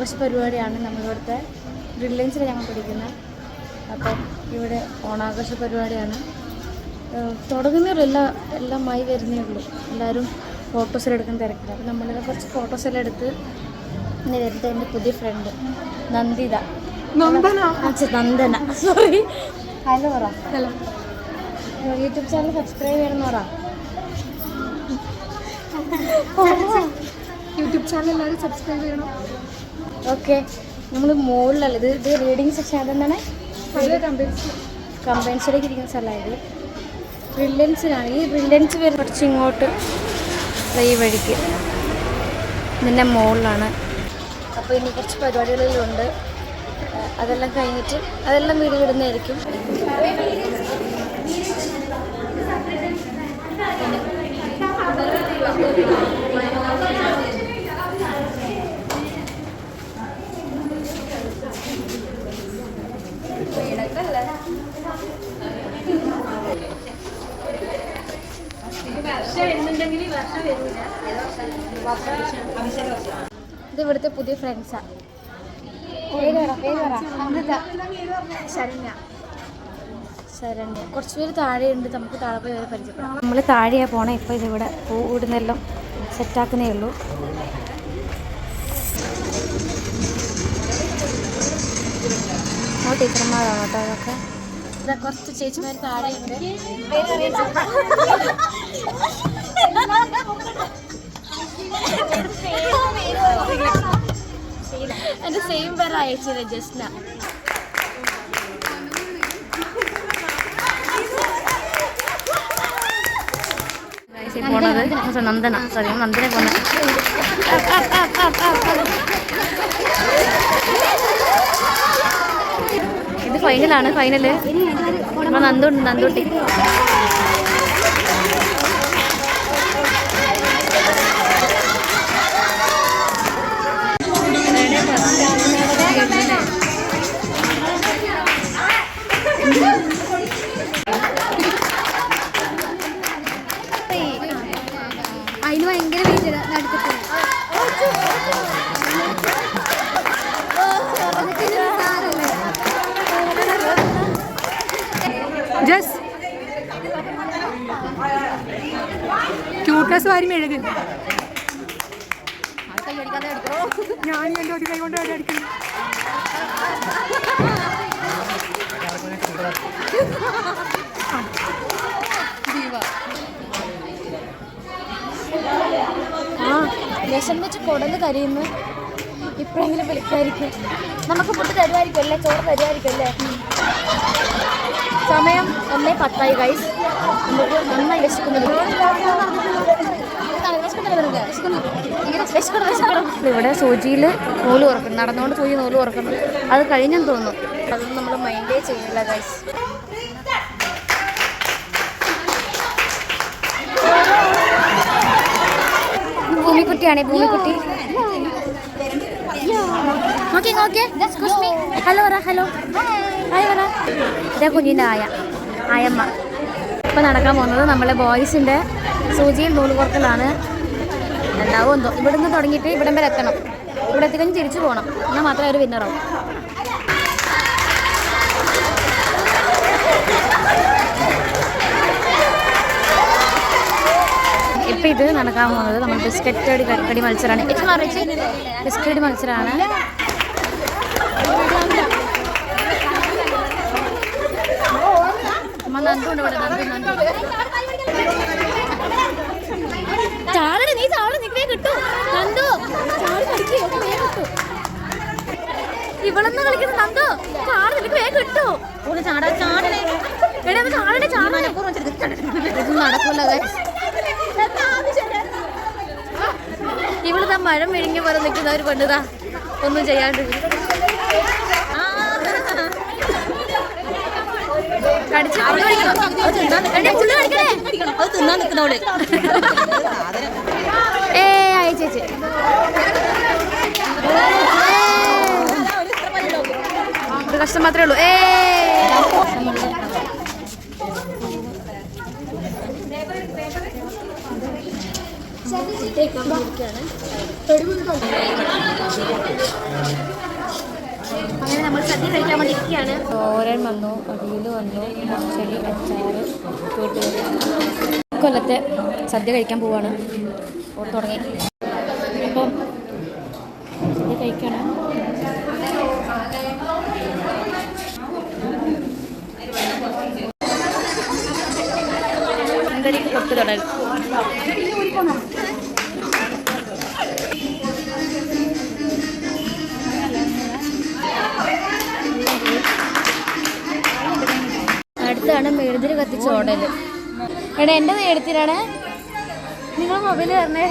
ഓണാഘോഷ പരിപാടിയാണ് നമ്മളിവിടുത്തെ ബ്രില്യൻസിൽ ഞങ്ങൾ പഠിക്കുന്നത്. അപ്പം ഇവിടെ ഓണാഘോഷ പരിപാടിയാണ്. എല്ലാം മായി വരുന്നേ ഉള്ളൂ. എല്ലാവരും ഫോട്ടോസെല്ലാം എടുക്കുന്ന തിരക്കില്ല. അപ്പം നമ്മളിവിടെ കുറച്ച് ഫോട്ടോസെല്ലാം എടുത്ത് ഇങ്ങനെ വരുന്നത് എൻ്റെ പുതിയ ഫ്രണ്ട് നന്ദന സോറി. ഹലോ പറ. ഹലോ. യൂട്യൂബ് ചാനൽ സബ്സ്ക്രൈബ് ചെയ്യണമെന്ന് പറ. യൂട്യൂബ് ചാനൽ എല്ലാവരും സബ്സ്ക്രൈബ് ചെയ്യണം. ഓക്കെ. നമ്മൾ മുകളിലല്ല, ഇത് റീഡിങ് സെക്ഷൻ. അതെന്താണ്? കമ്പൈൻസിലേക്ക് ഇരിക്കുന്ന സ്ഥലമായത് ബ്രില്യൻസിനാണ്. ഈ ബ്രില്യൻസ് വരെ കുറച്ച് ഇങ്ങോട്ട് ഈ വഴിക്ക് ഇതിൻ്റെ മുകളിലാണ്. അപ്പോൾ ഇനി കുറച്ച് പരിപാടികളിലുണ്ട്. അതെല്ലാം കഴിഞ്ഞിട്ട് അതെല്ലാം വീഡിയോ ഇടുന്നതായിരിക്കും. ഇത് ഇവിടുത്തെ പുതിയ ഫ്രണ്ട്സാണ്. ശരണ്യ. കുറച്ച് പേര് താഴെയുണ്ട്. നമുക്ക് താഴെ പോയി വരെ പരിചയപ്പെടാം. നമ്മൾ താഴെയാണ് പോണേ. ഇപ്പോൾ ഇതിവിടെ കൂടുന്നെല്ലാം സെറ്റാക്കുന്നേ ഉള്ളൂ. ടീച്ചർമാരാണ് കേട്ടോ അതൊക്കെ. ഇതാ കുറച്ച് ചേച്ചിമാർ താഴെയുണ്ട്. എൻ്റെ സെയിം പേര് അയച്ചത് ജസ്ന. പോണത് നന്ദന. സോറി, നന്ദനെ പോണ. ഇത് ഫൈനലാണ്. ഫൈനല് നന്ദൂട്ടി. അതിന് ഭയങ്കര വീട്ടിൽ നടക്കട്ടെ. ജസ്റ്റ് ക്യൂട്ട്നെസ് വാരി മെഴുകൻ. ഞാൻ എൻ്റെ ഒരു കൈ കൊണ്ട് അടിക്കുന്നു. വിഷം വെച്ച് കുടല് കരിയുന്നു. ഇപ്പോഴെങ്കിലും വിളിക്കായിരിക്കും. നമുക്ക് ഫുഡ് തരുമായിരിക്കും അല്ലേ? ചോറ് തരുമായിരിക്കും അല്ലേ? സമയം 1:10 ഗൈസ്. നമുക്ക് നന്നായി വിശക്കുന്നുണ്ട്. ഇവിടെ സൂചിയിൽ നൂല് കുറക്കണം. നടന്നുകൊണ്ട് സൂചി നൂല് കുറക്കണം. അത് കഴിഞ്ഞെന്ന് തോന്നുന്നു. അതൊന്നും നമ്മൾ മൈൻഡേ ചെയ്യുന്നില്ല ഗൈസ്. ഭൂമിക്കുട്ടിയാണേ, ഭൂമിക്കുട്ടി. ഹലോ പറ. ഹലോ ഹായ് പറ. ഇതാ കുഞ്ഞിൻ്റെ ആയമ്മ. ഇപ്പം നടക്കാൻ പോകുന്നത് നമ്മളെ ബോയ്സിൻ്റെ സൂചിയിൽ നൂല് കോർക്കലാണ്. ഉണ്ടാവും എന്തോ. ഇവിടുന്ന് തുടങ്ങിയിട്ട് ഇവിടം വരെ എത്തണം. ഇവിടെ എത്തിക്കഴിഞ്ഞ് തിരിച്ചു പോകണം. എന്നാൽ മാത്രമേ ഒരു വിന്നറാവും. ഇപ്പം ഇത് നടക്കാൻ പോകുന്നത് നമ്മൾ ബിസ്ക്കറ്റ് കടി മത്സരമാണ്. ബിസ്ക്കറ്റ് മത്സരമാണ്. നന്ദുണ്ട് ഇവിടെ. നന്ദു ചാടേ. നീ ചാടെ. നിൽക്കേ കിട്ടൂ. നന്ദു ചാടി കളിക്കേ കിട്ടൂ. ഇവളൊന്നും കളിക്കുന്ന നന്ദു ചാട. നിനക്ക് വേഗം കിട്ടൂ. ചാടേ ചാടണേ. ഇതൊന്നും നടക്കൂല. ഇവളിതാ മഴ മെഴുങ്ങിയ പോലെ നിൽക്കുന്ന ഒരു പെണ്ണുതാ ഒന്നും ചെയ്യാണ്ട്. ചേച്ചി കഷ്ടം മാത്രമേ ഉള്ളൂ. അങ്ങനെ നമ്മൾ സദ്യ കഴിക്കാൻ വേണ്ടിയിരിക്കുകയാണ്. തോരൻ വന്നു, അവിയൽ വന്നു, പച്ചടി, അച്ചാറ്, കൂട്ടുകറി. കൊല്ലത്തെ സദ്യ കഴിക്കാൻ പോവാണ്. തുടങ്ങി ഇപ്പം സദ്യ കഴിക്കണം. അങ്കടിക്ക് കൊട്ടു തുടങ്ങി. അടുത്താണ് മെഴുതിരി കത്തിച്ച ഓടല്. എടാ എൻ്റെ നേരത്തിലാണ് നിങ്ങൾ മൊബൈൽ പറഞ്ഞേ.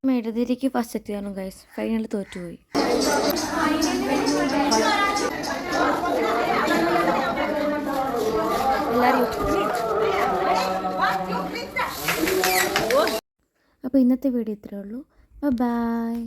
മെഴുതിരിക്ക് ഫസ്റ്റ് എത്തിയാണ് ഗൈസ്. ഫൈനൽ തോറ്റുപോയി. എല്ലാവരും അപ്പോൾ ഇന്നത്തെ വീഡിയോ ഇത്രയേ ഉള്ളൂ. ബൈ.